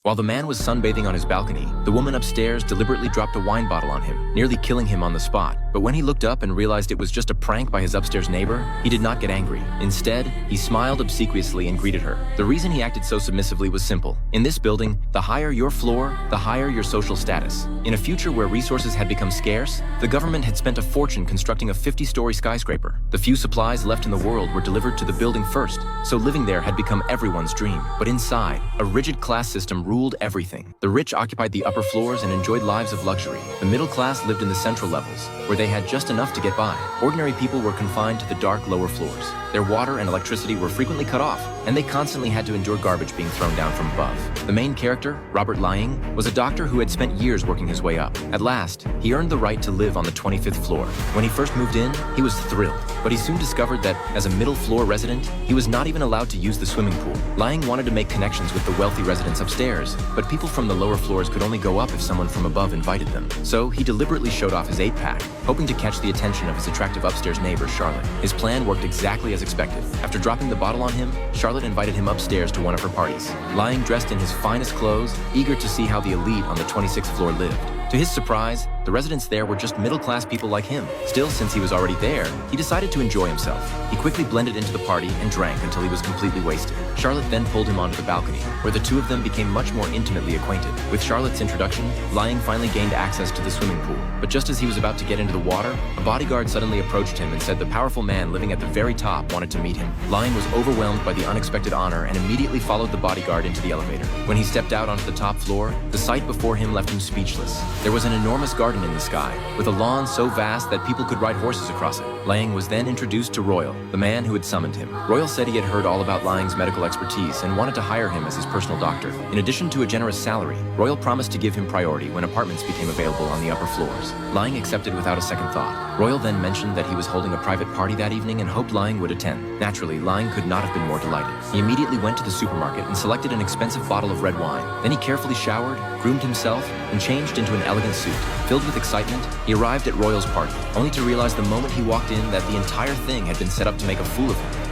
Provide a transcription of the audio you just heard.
While the man was sunbathing on his balcony, the woman upstairs deliberately dropped a wine bottle on him, nearly killing him on the spot. But when he looked up and realized it was just a prank by his upstairs neighbor, he did not get angry. Instead, he smiled obsequiously and greeted her. The reason he acted so submissively was simple. In this building, the higher your floor, the higher your social status. In a future where resources had become scarce, the government had spent a fortune constructing a 50-story skyscraper. The few supplies left in the world were delivered to the building first, so living there had become everyone's dream. But inside, a rigid class system ruled everything. The rich occupied the upper floors and enjoyed lives of luxury. The middle class lived in the central levels, where they had just enough to get by. Ordinary people were confined to the dark lower floors. Their water and electricity were frequently cut off, and they constantly had to endure garbage being thrown down from above. The main character, Robert Laing, was a doctor who had spent years working his way up. At last, he earned the right to live on the 25th floor. When he first moved in, he was thrilled, but he soon discovered that, as a middle floor resident, he was not even allowed to use the swimming pool. Laing wanted to make connections with the wealthy residents upstairs, but people from the lower floors could only go up if someone from above invited them. So he deliberately showed off his 8-pack, hoping to catch the attention of his attractive upstairs neighbor, Charlotte. His plan worked exactly as expected. After dropping the bottle on him, Charlotte invited him upstairs to one of her parties. Laing dressed in his finest clothes, eager to see how the elite on the 26th floor lived. To his surprise, the residents there were just middle-class people like him. Still, since he was already there, he decided to enjoy himself. He quickly blended into the party and drank until he was completely wasted. Charlotte then pulled him onto the balcony, where the two of them became much more intimately acquainted. With Charlotte's introduction, Laing finally gained access to the swimming pool. But just as he was about to get into the water, a bodyguard suddenly approached him and said the powerful man living at the very top wanted to meet him. Laing was overwhelmed by the unexpected honor and immediately followed the bodyguard into the elevator. When he stepped out onto the top floor, the sight before him left him speechless. There was an enormous garden in the sky, with a lawn so vast that people could ride horses across it. Laing was then introduced to Royal, the man who had summoned him. Royal said he had heard all about Laing's medical expertise and wanted to hire him as his personal doctor. In addition to a generous salary, Royal promised to give him priority when apartments became available on the upper floors. Laing accepted without a second thought. Royal then mentioned that he was holding a private party that evening and hoped Laing would attend. Naturally, Laing could not have been more delighted. He immediately went to the supermarket and selected an expensive bottle of red wine. Then he carefully showered, groomed himself, and changed into an elegant suit. Filled with excitement, he arrived at Royal's party, only to realize the moment he walked in that the entire thing had been set up to make a fool of him.